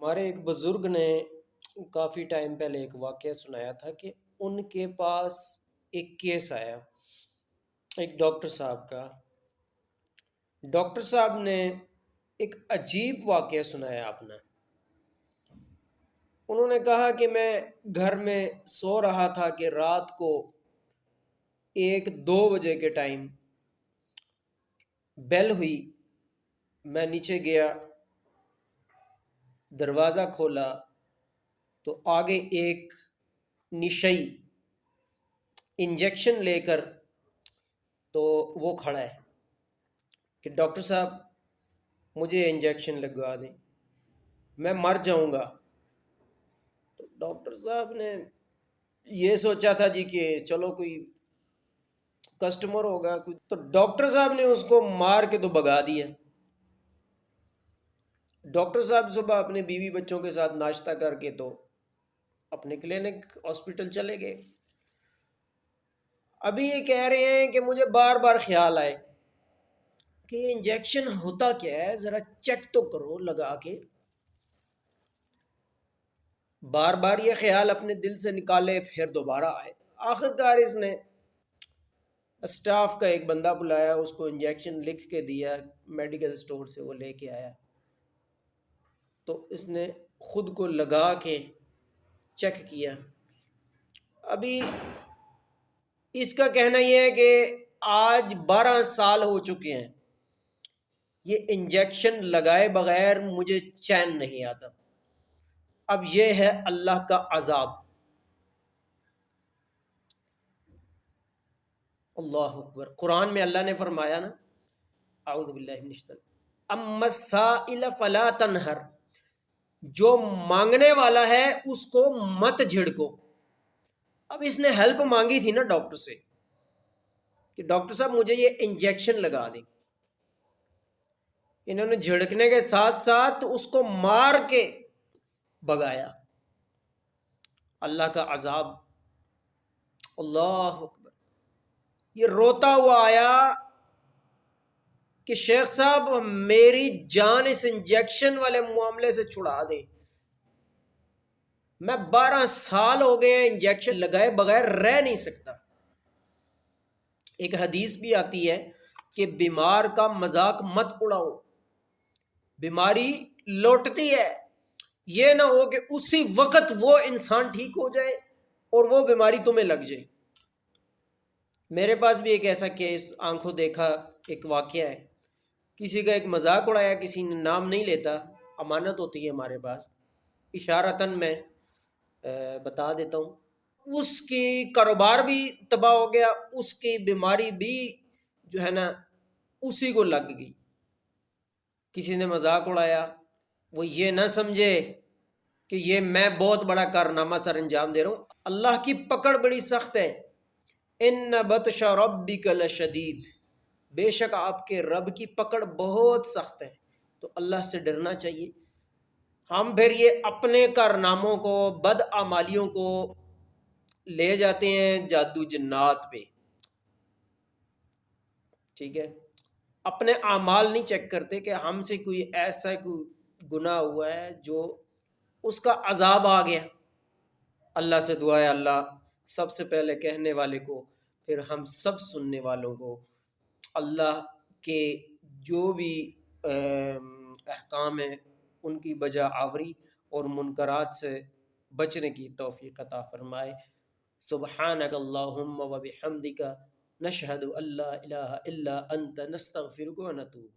ہمارے ایک بزرگ نے کافی ٹائم پہلے ایک واقعہ سنایا تھا کہ ان کے پاس ایک کیس آیا ایک ڈاکٹر صاحب کا۔ ڈاکٹر صاحب نے ایک عجیب واقعہ سنایا اپنا۔ انہوں نے کہا کہ میں گھر میں سو رہا تھا کہ رات کو 1-2 بجے کے ٹائم بیل ہوئی۔ میں نیچے گیا، دروازہ کھولا تو آگے ایک نشئی انجیکشن لے کر تو وہ کھڑا ہے کہ ڈاکٹر صاحب مجھے انجیکشن لگوا دیں، میں مر جاؤں گا۔ تو ڈاکٹر صاحب نے یہ سوچا تھا جی کہ چلو کوئی کسٹمر ہوگا کوئی، تو ڈاکٹر صاحب نے اس کو مار کے تو بھگا دیا۔ ڈاکٹر صاحب صبح اپنے بیوی بچوں کے ساتھ ناشتہ کر کے تو اپنے کلینک ہاسپٹل چلے گئے۔ ابھی یہ کہہ رہے ہیں کہ مجھے بار بار خیال آئے کہ یہ انجیکشن ہوتا کیا ہے، ذرا چیک تو کرو لگا کے۔ بار بار یہ خیال اپنے دل سے نکالے، پھر دوبارہ آئے۔ آخر کار اس نے اسٹاف کا ایک بندہ بلایا، اس کو انجیکشن لکھ کے دیا، میڈیکل سٹور سے وہ لے کے آیا تو اس نے خود کو لگا کے چیک کیا۔ ابھی اس کا کہنا یہ ہے کہ آج 12 سال ہو چکے ہیں، یہ انجیکشن لگائے بغیر مجھے چین نہیں آتا۔ اب یہ ہے اللہ کا عذاب۔ اللہ اکبر۔ قرآن میں اللہ نے فرمایا نا، اعوذ باللہ من الشیطان، اما السائل فلا تنہر، جو مانگنے والا ہے اس کو مت جھڑکو۔ اب اس نے ہیلپ مانگی تھی نا ڈاکٹر سے کہ ڈاکٹر صاحب مجھے یہ انجیکشن لگا دیں۔ انہوں نے جھڑکنے کے ساتھ ساتھ اس کو مار کے بگایا۔ اللہ کا عذاب۔ اللہ اکبر۔ یہ روتا ہوا آیا کہ شیخ صاحب میری جان اس انجیکشن والے معاملے سے چھڑا دیں، میں 12 سال ہو گئے ہیں انجیکشن لگائے بغیر رہ نہیں سکتا۔ ایک حدیث بھی آتی ہے کہ بیمار کا مذاق مت اڑاؤ، بیماری لوٹتی ہے، یہ نہ ہو کہ اسی وقت وہ انسان ٹھیک ہو جائے اور وہ بیماری تمہیں لگ جائے۔ میرے پاس بھی ایک ایسا کیس آنکھوں دیکھا ایک واقعہ ہے۔ کسی کا ایک مذاق اڑایا، کسی نے نام نہیں لیتا، امانت ہوتی ہے ہمارے پاس، اشارتاً میں بتا دیتا ہوں۔ اس کی کاروبار بھی تباہ ہو گیا، اس کی بیماری بھی جو ہے نا اسی کو لگ گئی۔ کسی نے مذاق اڑایا، وہ یہ نہ سمجھے کہ یہ میں بہت بڑا کارنامہ سر انجام دے رہا ہوں۔ اللہ کی پکڑ بڑی سخت ہے۔ ان بطش ربک لشدید، بے شک آپ کے رب کی پکڑ بہت سخت ہے، تو اللہ سے ڈرنا چاہیے۔ ہم پھر یہ اپنے کارناموں کو، بد اعمالیوں کو لے جاتے ہیں جادو جنات پہ، ٹھیک ہے؟ اپنے اعمال نہیں چیک کرتے کہ ہم سے کوئی ایسا کوئی گناہ ہوا ہے جو اس کا عذاب آ گیا۔ اللہ سے دعا ہے اللہ سب سے پہلے کہنے والے کو، پھر ہم سب سننے والوں کو اللہ کے جو بھی احکام ہیں ان کی بجا آوری اور منکرات سے بچنے کی توفیق عطا فرمائے۔ سبحانک اللہم و بحمدک نشہد ان لا الہ الا انت نستغفرک و نتوب۔